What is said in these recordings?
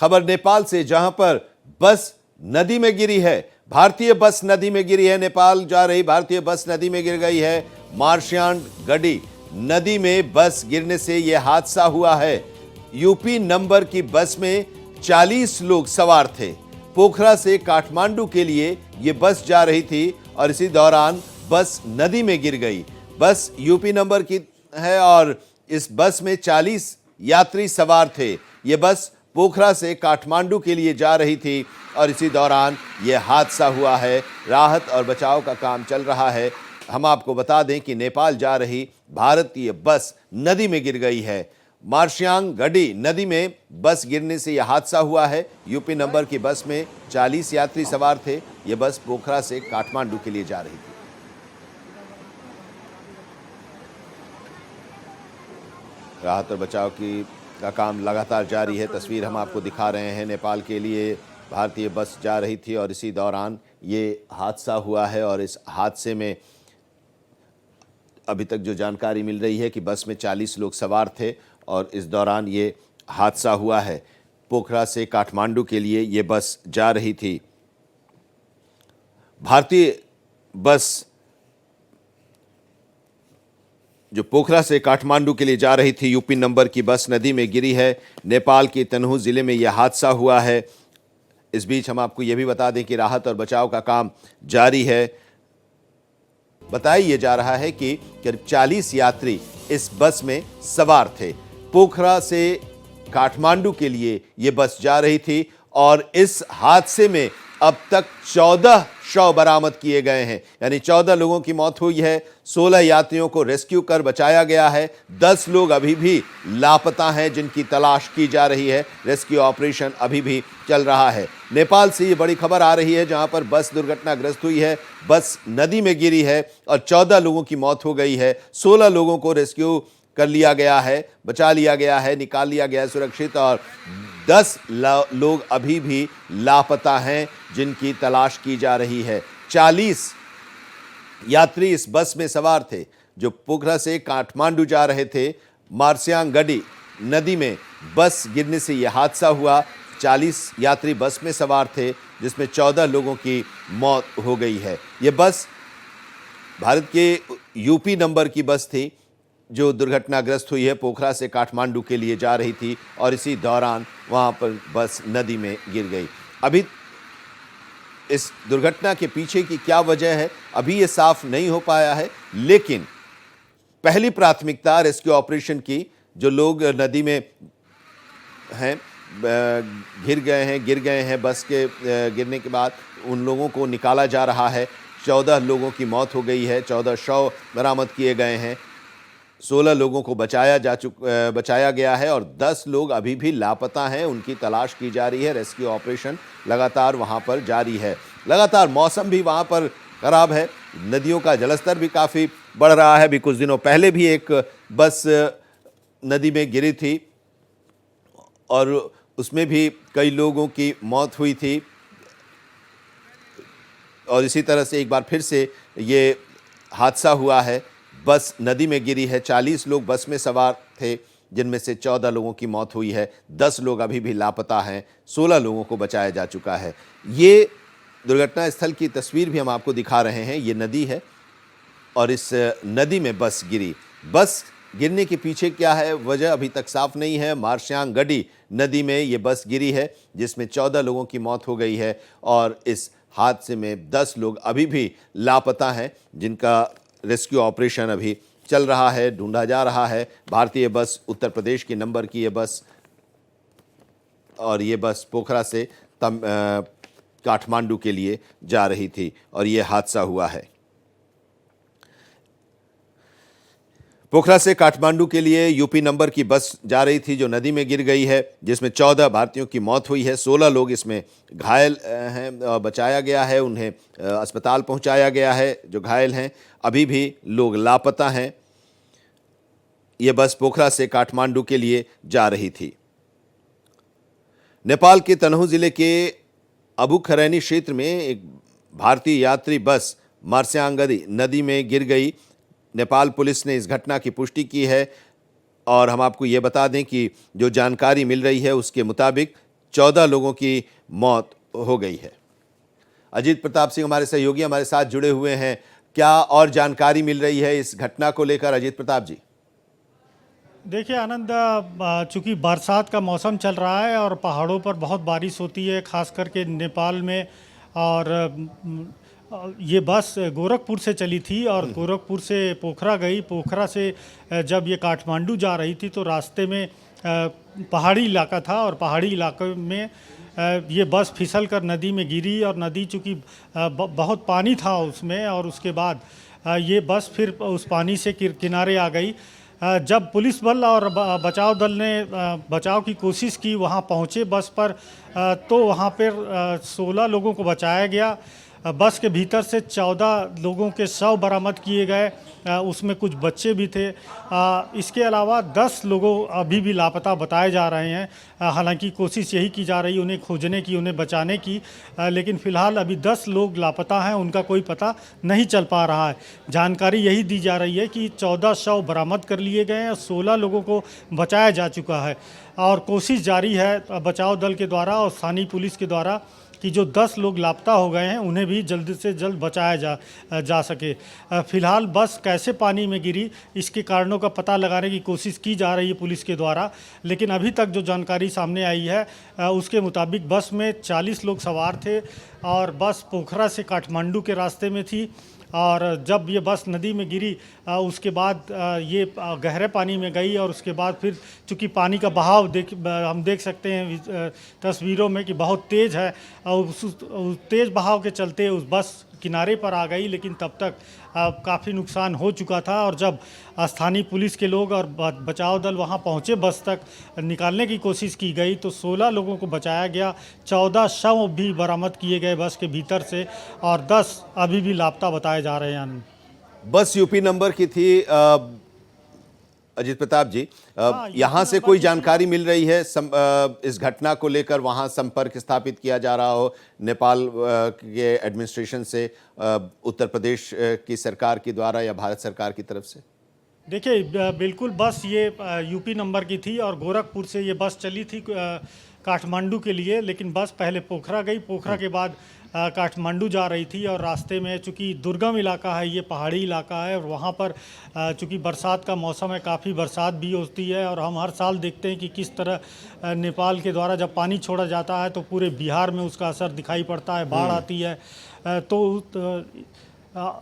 खबर नेपाल से, जहां पर बस नदी में गिरी है। भारतीय बस नदी में गिरी है। नेपाल जा रही भारतीय बस नदी में गिर गई है। मार्शियांग गडी नदी में बस गिरने से यह हादसा हुआ है। यूपी नंबर की बस में 40 लोग सवार थे। पोखरा से काठमांडू के लिए यह बस जा रही थी और इसी दौरान बस नदी में गिर गई। बस यूपी नंबर की है और इस बस में 40 यात्री सवार थे। यह बस पोखरा से काठमांडू के लिए जा रही थी और इसी दौरान यह हादसा हुआ है। राहत और बचाव का काम चल रहा है। हम आपको बता दें कि नेपाल जा रही भारतीय बस नदी में गिर गई है। मार्शियांग गडी नदी में बस गिरने से यह हादसा हुआ है। यूपी नंबर की बस में 40 यात्री सवार थे। यह बस पोखरा से काठमांडू के लिए जा रही थी। राहत और बचाव का काम लगातार जारी है। तस्वीर हम आपको दिखा रहे हैं। नेपाल के लिए भारतीय बस जा रही थी और इसी दौरान ये हादसा हुआ है और इस हादसे में अभी तक जो जानकारी मिल रही है कि बस में 40 लोग सवार थे और इस दौरान ये हादसा हुआ है। पोखरा से काठमांडू के लिए ये बस जा रही थी। भारतीय बस जो पोखरा से काठमांडू के लिए जा रही थी, यूपी नंबर की बस नदी में गिरी है। नेपाल के तनहू जिले में यह हादसा हुआ है। इस बीच हम आपको यह भी बता दें कि राहत और बचाव का काम जारी है। बताया जा रहा है कि करीब 40 यात्री इस बस में सवार थे। पोखरा से काठमांडू के लिए यह बस जा रही थी और इस हादसे में अब तक 14 शव बरामद किए गए हैं, यानी 14 लोगों की मौत हुई है। 16 यात्रियों को रेस्क्यू कर बचाया गया है। 10 लोग अभी भी लापता हैं, जिनकी तलाश की जा रही है। रेस्क्यू ऑपरेशन अभी भी चल रहा है। नेपाल से ये बड़ी खबर आ रही है, जहां पर बस दुर्घटनाग्रस्त हुई है। बस नदी में गिरी है और 14 लोगों की मौत हो गई है। 16 लोगों को रेस्क्यू कर लिया गया है, बचा लिया गया है, निकाल लिया गया है सुरक्षित, और 10 लोग अभी भी लापता हैं, जिनकी तलाश की जा रही है। 40 यात्री इस बस में सवार थे जो पोखरा से काठमांडू जा रहे थे। मार्शियांग गडी नदी में बस गिरने से यह हादसा हुआ। 40 यात्री बस में सवार थे, जिसमें 14 लोगों की मौत हो गई है। यह बस भारत के यूपी नंबर की बस थी जो दुर्घटनाग्रस्त हुई है। पोखरा से काठमांडू के लिए जा रही थी और इसी दौरान वहां पर बस नदी में गिर गई। अभी इस दुर्घटना के पीछे की क्या वजह है, अभी ये साफ नहीं हो पाया है, लेकिन पहली प्राथमिकता रेस्क्यू ऑपरेशन की। जो लोग नदी में हैं, गिर गए हैं बस के गिरने के बाद, उन लोगों को निकाला जा रहा है। 14 लोगों की मौत हो गई है, 14 शव बरामद किए गए हैं। 16 लोगों को बचाया गया है और 10 लोग अभी भी लापता हैं, उनकी तलाश की जा रही है। रेस्क्यू ऑपरेशन लगातार वहां पर जारी है। लगातार मौसम भी वहां पर खराब है। नदियों का जलस्तर भी काफ़ी बढ़ रहा है। अभी कुछ दिनों पहले भी एक बस नदी में गिरी थी और उसमें भी कई लोगों की मौत हुई थी और इसी तरह से एक बार फिर से ये हादसा हुआ है। बस नदी में गिरी है। 40 लोग बस में सवार थे, जिनमें से 14 लोगों की मौत हुई है। 10 लोग अभी भी लापता हैं। 16 लोगों को बचाया जा चुका है। ये दुर्घटना स्थल की तस्वीर भी हम आपको दिखा रहे हैं। ये नदी है और इस नदी में बस गिरी। बस गिरने के पीछे क्या है वजह अभी तक साफ नहीं है। मार्शियांग गडी नदी में ये बस गिरी है, जिसमें 14 लोगों की मौत हो गई है और इस हादसे में 10 लोग अभी भी लापता हैं, जिनका रेस्क्यू ऑपरेशन अभी चल रहा है, ढूंढा जा रहा है। भारतीय बस उत्तर प्रदेश के नंबर की ये बस, और ये बस पोखरा से काठमांडू के लिए जा रही थी और ये हादसा हुआ है। पोखरा से काठमांडू के लिए यूपी नंबर की बस जा रही थी जो नदी में गिर गई है, जिसमें 14 भारतीयों की मौत हुई है। 16 लोग इसमें घायल हैं, बचाया गया है, उन्हें अस्पताल पहुंचाया गया है। जो घायल हैं अभी भी लोग लापता हैं। ये बस पोखरा से काठमांडू के लिए जा रही थी। नेपाल के तनहू जिले के अबुखरैनी क्षेत्र में एक भारतीय यात्री बस मार्शियांग गडी नदी में गिर गई। नेपाल पुलिस ने इस घटना की पुष्टि की है और हम आपको ये बता दें कि जो जानकारी मिल रही है उसके मुताबिक 14 लोगों की मौत हो गई है। अजीत प्रताप सिंह हमारे सहयोगी हमारे साथ जुड़े हुए हैं। क्या और जानकारी मिल रही है इस घटना को लेकर, अजीत प्रताप जी? देखिए आनंद, चूंकि बरसात का मौसम चल रहा है और पहाड़ों पर बहुत बारिश होती है, खास करके नेपाल में। और ये बस गोरखपुर से चली थी और गोरखपुर से पोखरा गई। पोखरा से जब ये काठमांडू जा रही थी तो रास्ते में पहाड़ी इलाका था और पहाड़ी इलाके में ये बस फिसल कर नदी में गिरी और नदी चूँकि बहुत पानी था उसमें, और उसके बाद ये बस फिर उस पानी से किनारे आ गई। जब पुलिस बल और बचाव दल ने बचाव की कोशिश की, वहाँ पहुँचे बस पर, तो वहाँ पर 16 लोगों को बचाया गया। बस के भीतर से 14 लोगों के शव बरामद किए गए, उसमें कुछ बच्चे भी थे। इसके अलावा 10 लोगों अभी भी लापता बताए जा रहे हैं। हालांकि कोशिश यही की जा रही है उन्हें खोजने की, उन्हें बचाने की, लेकिन फ़िलहाल अभी 10 लोग लापता हैं, उनका कोई पता नहीं चल पा रहा है। जानकारी यही दी जा रही है कि 14 शव बरामद कर लिए गए हैं और 16 लोगों को बचाया जा चुका है और कोशिश जारी है बचाव दल के द्वारा और स्थानीय पुलिस के द्वारा कि जो 10 लोग लापता हो गए हैं उन्हें भी जल्द से जल्द बचाया जा सके। फिलहाल बस कैसे पानी में गिरी इसके कारणों का पता लगाने की कोशिश की जा रही है पुलिस के द्वारा, लेकिन अभी तक जो जानकारी सामने आई है उसके मुताबिक बस में 40 लोग सवार थे और बस पोखरा से काठमांडू के रास्ते में थी। और जब ये बस नदी में गिरी उसके बाद ये गहरे पानी में गई और उसके बाद फिर चूँकि पानी का बहाव हम देख सकते हैं तस्वीरों में कि बहुत तेज़ है और उस तेज़ बहाव के चलते उस बस किनारे पर आ गई, लेकिन तब तक काफ़ी नुकसान हो चुका था। और जब स्थानीय पुलिस के लोग और बचाव दल वहां पहुंचे, बस तक निकालने की कोशिश की गई तो 16 लोगों को बचाया गया। 14 शव भी बरामद किए गए बस के भीतर से और 10 अभी भी लापता बताए जा रहे हैं। बस यूपी नंबर की थी अजीत प्रताप जी। यहाँ से कोई जानकारी मिल रही है इस घटना को लेकर, वहाँ संपर्क स्थापित किया जा रहा हो नेपाल के एडमिनिस्ट्रेशन से, उत्तर प्रदेश की सरकार के द्वारा या भारत सरकार की तरफ से? देखिए बिल्कुल, बस ये यूपी नंबर की थी और गोरखपुर से ये बस चली थी काठमांडू के लिए, लेकिन बस पहले पोखरा गई, पोखरा के बाद काठमांडू जा रही थी। और रास्ते में चूँकि दुर्गम इलाका है, ये पहाड़ी इलाका है और वहाँ पर चूँकि बरसात का मौसम है, काफ़ी बरसात भी होती है और हम हर साल देखते हैं कि किस तरह नेपाल के द्वारा जब पानी छोड़ा जाता है तो पूरे बिहार में उसका असर दिखाई पड़ता है, बाढ़ आती है।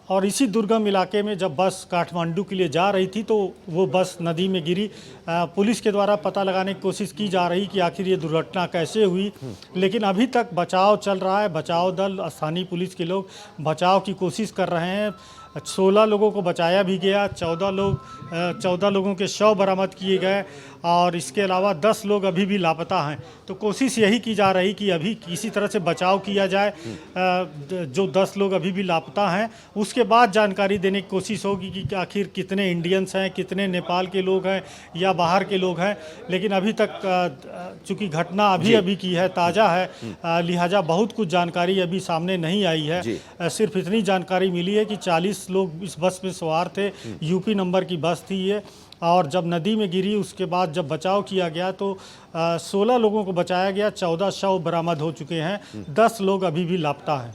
और इसी दुर्गम इलाके में जब बस काठमांडू के लिए जा रही थी तो वो बस नदी में गिरी। पुलिस के द्वारा पता लगाने की कोशिश की जा रही कि आखिर ये दुर्घटना कैसे हुई, लेकिन अभी तक बचाव चल रहा है। बचाव दल, स्थानीय पुलिस के लोग बचाव की कोशिश कर रहे हैं। 16 लोगों को बचाया भी गया, 14 लोगों के शव बरामद किए गए और इसके अलावा 10 लोग अभी भी लापता हैं। तो कोशिश यही की जा रही कि अभी किसी तरह से बचाव किया जाए। जो 10 लोग अभी भी लापता हैं उसके बाद जानकारी देने की कोशिश होगी कि आखिर कितने इंडियंस हैं, कितने नेपाल के लोग हैं या बाहर के लोग हैं। लेकिन अभी तक चूँकि घटना अभी की है, ताज़ा है, लिहाजा बहुत कुछ जानकारी अभी सामने नहीं आई है। सिर्फ इतनी जानकारी मिली है कि 40 लोग इस बस में सवार थे, यूपी नंबर की बस थी ये। और जब नदी में गिरी उसके बाद जब बचाव किया गया तो 16 लोगों को बचाया गया, 14 शव बरामद हो चुके हैं, 10 लोग अभी भी लापता हैं।